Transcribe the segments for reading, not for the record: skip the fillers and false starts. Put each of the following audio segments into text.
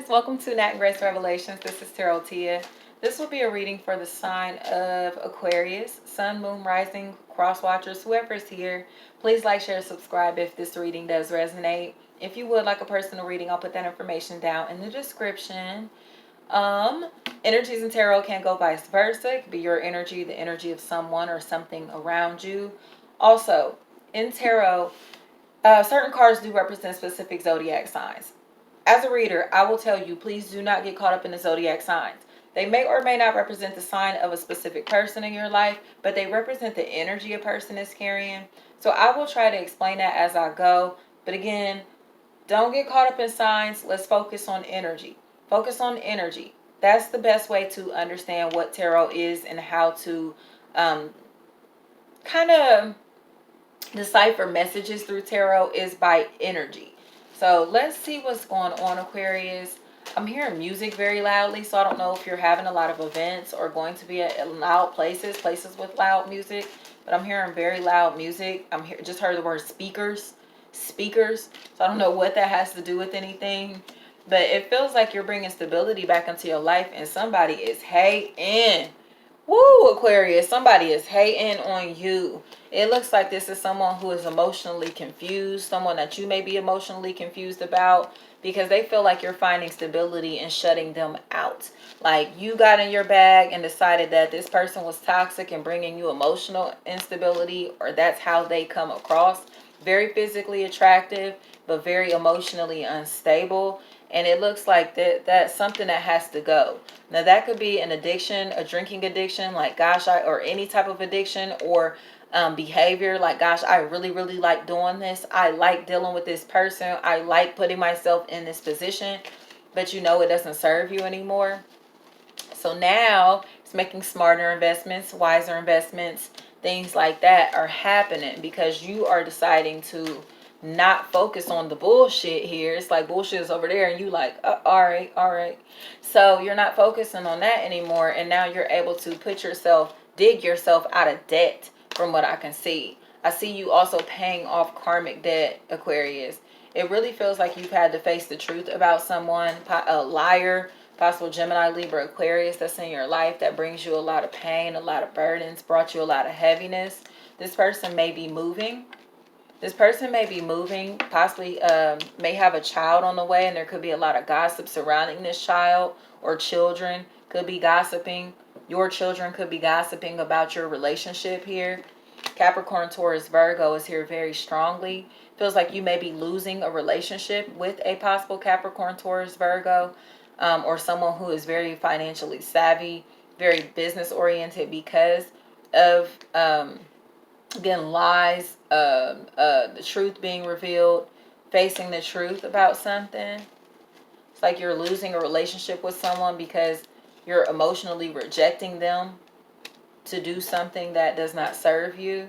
guys, welcome to Nat and Grace Revelations. This is Tarot Tia. This will be a reading for the sign of Aquarius, Sun, Moon, Rising, Cross Watchers, whoever is here. Please like, share, subscribe if this reading does resonate. If you would like a personal reading, I'll put that information down in the description. Energies in tarot can go vice versa. It could be your energy, the energy of someone or something around you. Also, in tarot, certain cards do represent specific zodiac signs. As a reader, I will tell you, please do not get caught up in the zodiac signs. They may or may not represent the sign of a specific person in your life, but they represent the energy a person is carrying. So I will try to explain that as I go. But again, don't get caught up in signs. Let's focus on energy. Focus on energy. That's the best way to understand what tarot is and how to kind of decipher messages through tarot is by energy. So let's see what's going on, Aquarius. I'm hearing music very loudly, so I don't know if you're having a lot of events or going to be at loud places with loud music, but I'm hearing very loud music. Just heard the word speakers, so I don't know what that has to do with anything, but it feels like you're bringing stability back into your life and somebody is hating. Woo, Aquarius, somebody is hating on you. It looks like this is someone who is emotionally confused, someone that you may be emotionally confused about because they feel like you're finding stability and shutting them out. Like you got in your bag and decided that this person was toxic and bringing you emotional instability, or that's how they come across. Very physically attractive, but very emotionally unstable. And it looks like that's something that has to go. Now that could be an addiction, a drinking addiction, like gosh, or any type of addiction, or behavior, like gosh, I really like doing this. I like dealing with this person. I like putting myself in this position, but you know it doesn't serve you anymore. So now it's making smarter investments, wiser investments, things like that are happening because you are deciding to not focus on the bullshit here. It's like bullshit is over there and you like, all right. So you're not focusing on that anymore. And now you're able to dig yourself out of debt from what I can see. I see you also paying off karmic debt, Aquarius. It really feels like you've had to face the truth about someone, a liar, possible Gemini, Libra, Aquarius that's in your life that brings you a lot of pain, a lot of burdens, brought you a lot of heaviness. This person may be moving. Possibly may have a child on the way, and there could be a lot of gossip surrounding this child, or children could be gossiping. Your children could be gossiping about your relationship here. Capricorn, Taurus, Virgo is here very strongly. Feels like you may be losing a relationship with a possible Capricorn, Taurus, Virgo, or someone who is very financially savvy, very business oriented because of again, lies, the truth being revealed, facing the truth about something. It's like you're losing a relationship with someone because you're emotionally rejecting them to do something that does not serve you.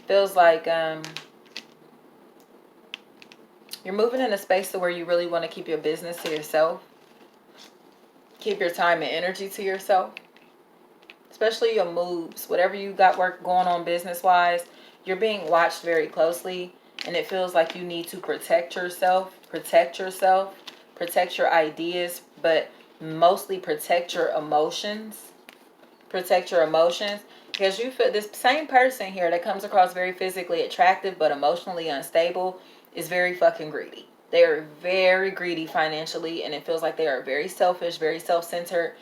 Feels like you're moving in a space to where you really want to keep your business to yourself. Keep your time and energy to yourself. Especially your moves, whatever you got work going on business-wise, you're being watched very closely, and it feels like you need to protect yourself, protect your ideas, but mostly protect your emotions. Because you feel this same person here that comes across very physically attractive but emotionally unstable is very fucking greedy. They are very greedy financially, and it feels like they are very selfish, very self-centered,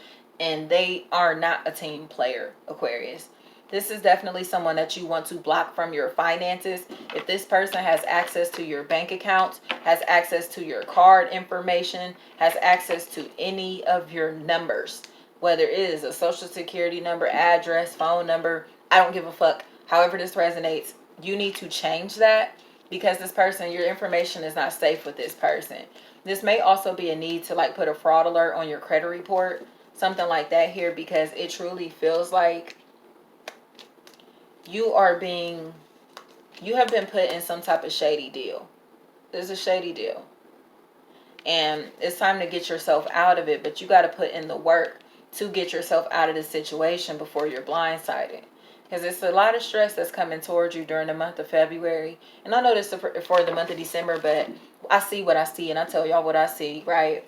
and they are not a team player, Aquarius. This is definitely someone that you want to block from your finances. If this person has access to your bank account, has access to your card information, has access to any of your numbers, whether it is a social security number, address, phone number, I don't give a fuck. However this resonates, you need to change that because this person, your information is not safe with this person. This may also be a need to like put a fraud alert on your credit report, something like that here, because it truly feels like you have been put in some type of shady deal. There's a shady deal. And it's time to get yourself out of it, but you got to put in the work to get yourself out of the situation before you're blindsided. Because it's a lot of stress that's coming towards you during the month of February. And I know this for the month of December, but I see what I see, and I tell y'all what I see, right?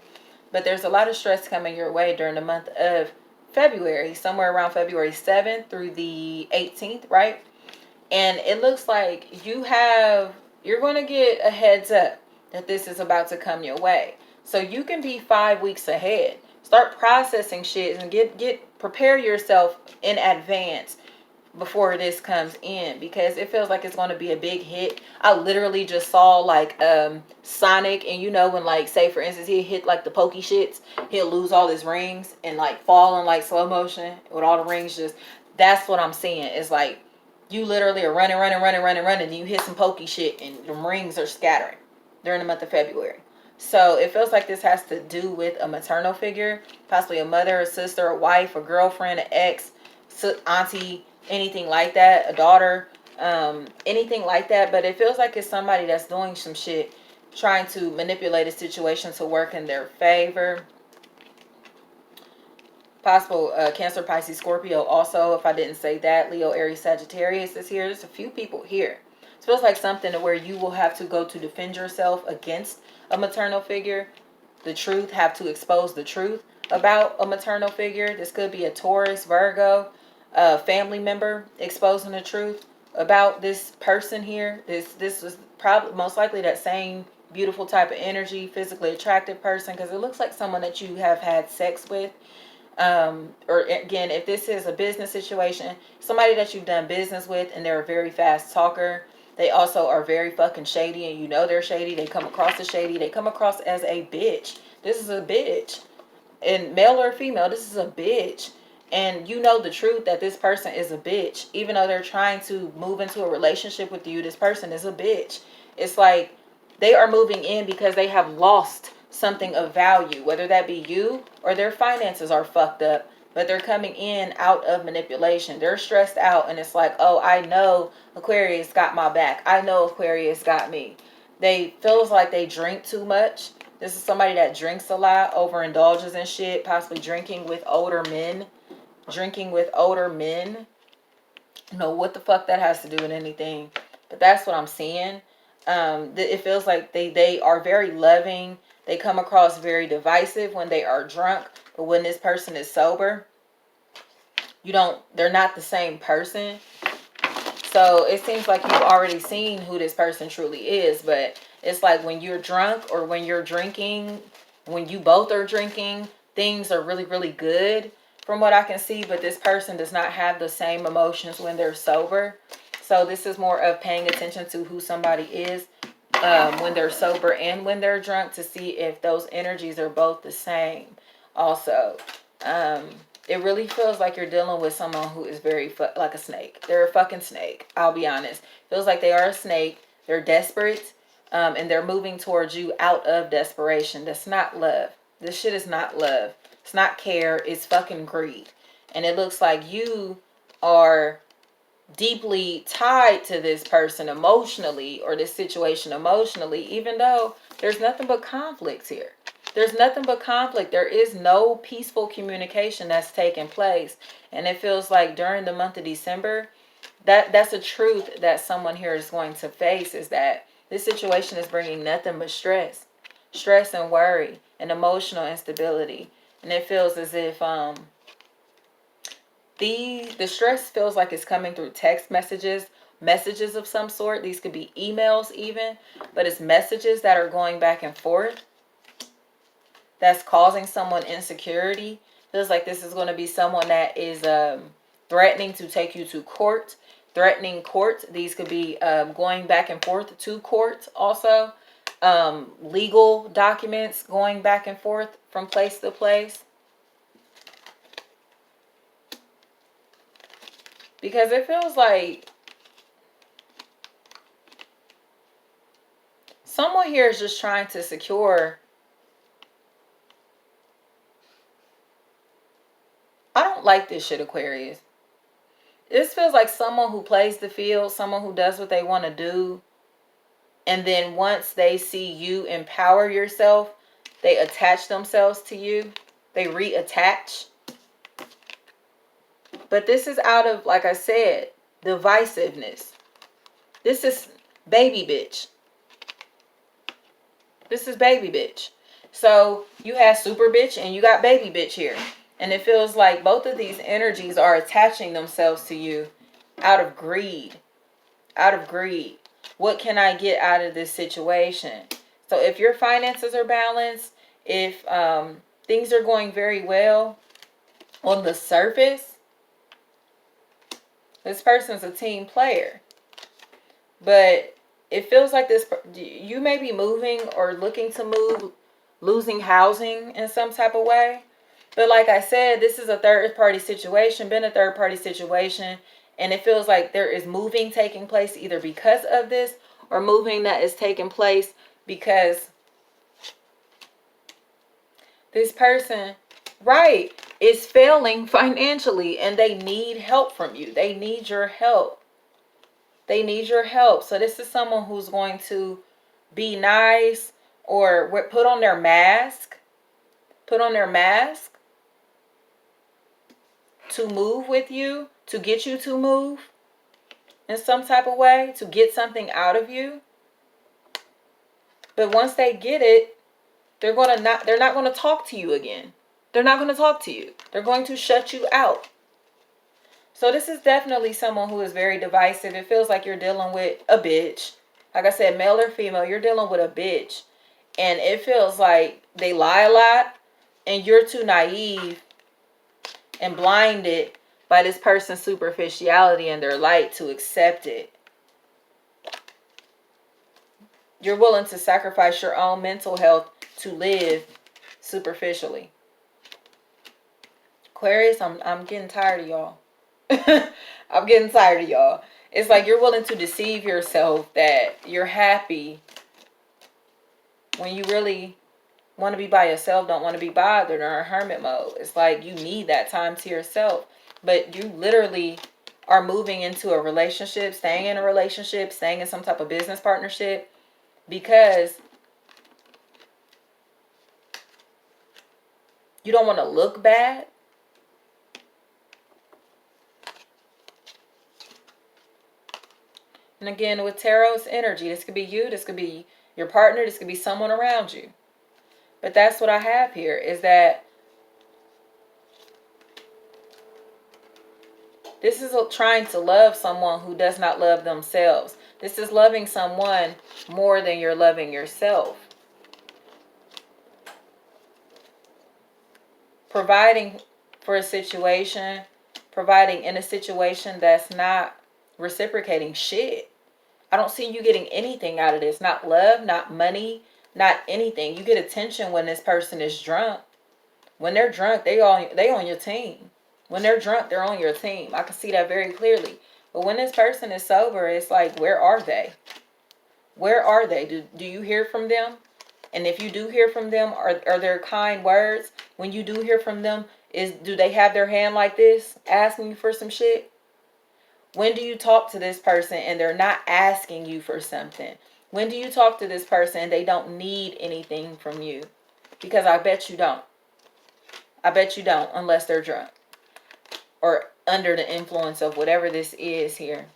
But there's a lot of stress coming your way during the month of February, somewhere around February 7th through the 18th, right? And it looks like you're going to get a heads up that this is about to come your way. So you can be 5 weeks ahead. Start processing shit and prepare yourself in advance before this comes in, because it feels like it's going to be a big hit. I literally just saw like Sonic, and you know when, like, say for instance he hit like the pokey shits, he'll lose all his rings and like fall in like slow motion with all the rings. Just, that's what I'm seeing. It's like you literally are running, and you hit some pokey shit and the rings are scattering during the month of February. So it feels like this has to do with a maternal figure, possibly a mother, a sister, a wife, a girlfriend, an ex, auntie, anything like that, a daughter, anything like that. But it feels like it's somebody that's doing some shit, trying to manipulate a situation to work in their favor. Possible Cancer, Pisces, Scorpio also, if I didn't say that. Leo, Aries, Sagittarius is here. There's a few people here. It feels like something where you will have to go to defend yourself against a maternal figure. The truth, have to expose the truth about a maternal figure. This could be a Taurus, Virgo, a family member exposing the truth about this person here. This was probably most likely that same beautiful type of energy, physically attractive person, because it looks like someone that you have had sex with. Or again, if this is a business situation, somebody that you've done business with, and they're a very fast talker. They also are very fucking shady, and you know they're shady. They come across as shady. They come across as a bitch. This is a bitch. And male or female, this is a bitch. And you know the truth that this person is a bitch. Even though they're trying to move into a relationship with you, this person is a bitch. It's like they are moving in because they have lost something of value, whether that be you or their finances are fucked up, but they're coming in out of manipulation. They're stressed out, and it's like, oh, I know Aquarius got my back. I know Aquarius got me. They feels like they drink too much. This is somebody that drinks a lot, overindulges in shit, possibly drinking with older men. Drinking with older men. I don't know what the fuck that has to do with anything, but that's what I'm seeing. It feels like they are very loving. They come across very divisive when they are drunk, but when this person is sober, they're not the same person. So it seems like you've already seen who this person truly is, but it's like when you're drunk or when you're drinking, when you both are drinking, things are really, really good from what I can see, but this person does not have the same emotions when they're sober. So this is more of paying attention to who somebody is when they're sober and when they're drunk, to see if those energies are both the same. Also, it really feels like you're dealing with someone who is very like a snake. They're a fucking snake. I'll be honest. Feels like they are a snake. They're desperate, and they're moving towards you out of desperation. That's not love. This shit is not love. It's not care. It's fucking greed. And it looks like you are deeply tied to this person emotionally, or this situation emotionally, even though there's nothing but conflicts here. There's nothing but conflict. There is no peaceful communication that's taking place. And it feels like during the month of December, that's a truth that someone here is going to face, is that this situation is bringing nothing but stress and worry and emotional instability. And it feels as if the stress feels like it's coming through text messages of some sort. These could be emails even, but it's messages that are going back and forth that's causing someone insecurity. Feels like this is going to be someone that is threatening to take you to court, threatening court. These could be going back and forth to court also. Legal documents going back and forth from place to place. Because it feels like someone here is just trying to secure. I don't like this shit, Aquarius. This feels like someone who plays the field, someone who does what they want to do. And then once they see you empower yourself, they attach themselves to you. They reattach. But this is out of, like I said, divisiveness. This is baby bitch. This is baby bitch. So you have super bitch and you got baby bitch here. And it feels like both of these energies are attaching themselves to you out of greed. Out of greed. What can I get out of this situation? So if your finances are balanced, if things are going very well on the surface, this person's a team player. But it feels like this, you may be moving or looking to move, losing housing in some type of way. But like I said, this is a third party situation, been a third party situation. And it feels like there is moving taking place either because of this or moving that is taking place because this person, right, is failing financially and they need help from you. They need your help. They need your help. So this is someone who's going to be nice or put on their mask. Put on their mask to move with you, to get you to move in some type of way, to get something out of you. But once they get it, they're not going to talk to you again. They're not going to talk to you. They're going to shut you out. So this is definitely someone who is very divisive. It feels like you're dealing with a bitch. Like I said, male or female, you're dealing with a bitch. And it feels like they lie a lot and you're too naive and blinded by this person's superficiality and their light to accept it. You're willing to sacrifice your own mental health to live superficially. Aquarius, I'm getting tired of y'all. I'm getting tired of y'all. It's like you're willing to deceive yourself that you're happy when you really want to be by yourself, don't want to be bothered, or in hermit mode. It's like you need that time to yourself. But you literally are moving into a relationship, staying in a relationship, staying in some type of business partnership because you don't want to look bad. And again, with Tarot's energy, this could be you, this could be your partner, this could be someone around you. But that's what I have here, is that this is trying to love someone who does not love themselves. This is loving someone more than you're loving yourself. Providing for a situation, providing in a situation that's not reciprocating shit. I don't see you getting anything out of this. Not love, not money, not anything. You get attention when this person is drunk. When they're drunk, they on your team. When they're drunk, they're on your team. I can see that very clearly. But when this person is sober, it's like, where are they? Where are they? Do you hear from them? And if you do hear from them, are there kind words? When you do hear from them, do they have their hand like this, asking you for some shit? When do you talk to this person and they're not asking you for something? When do you talk to this person and they don't need anything from you? Because I bet you don't. I bet you don't, unless they're drunk or under the influence of whatever this is here,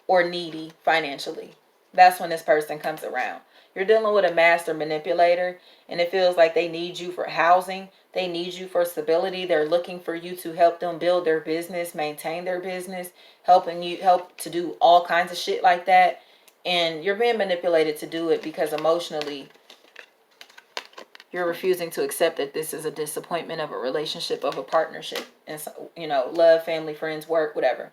or needy financially. That's when this person comes around. You're dealing with a master manipulator, and it feels like they need you for housing. They need you for stability. They're looking for you to help them build their business, maintain their business, help to do all kinds of shit like that. And you're being manipulated to do it because emotionally you're refusing to accept that this is a disappointment of a relationship, of a partnership, and love, family, friends, work, whatever.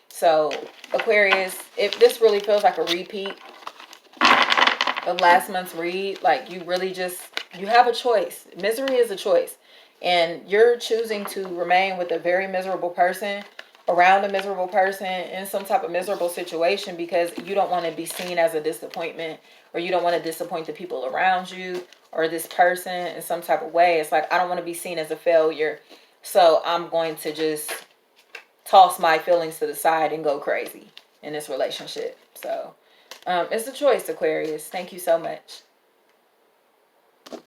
So Aquarius, if this really feels like a repeat of last month's read, like you have a choice. Misery is a choice, and you're choosing to remain with a very miserable person, around a miserable person, in some type of miserable situation because you don't want to be seen as a disappointment, or you don't want to disappoint the people around you or this person in some type of way. It's like, I don't want to be seen as a failure, so I'm going to just toss my feelings to the side and go crazy in this relationship. So it's a choice, Aquarius. Thank you so much.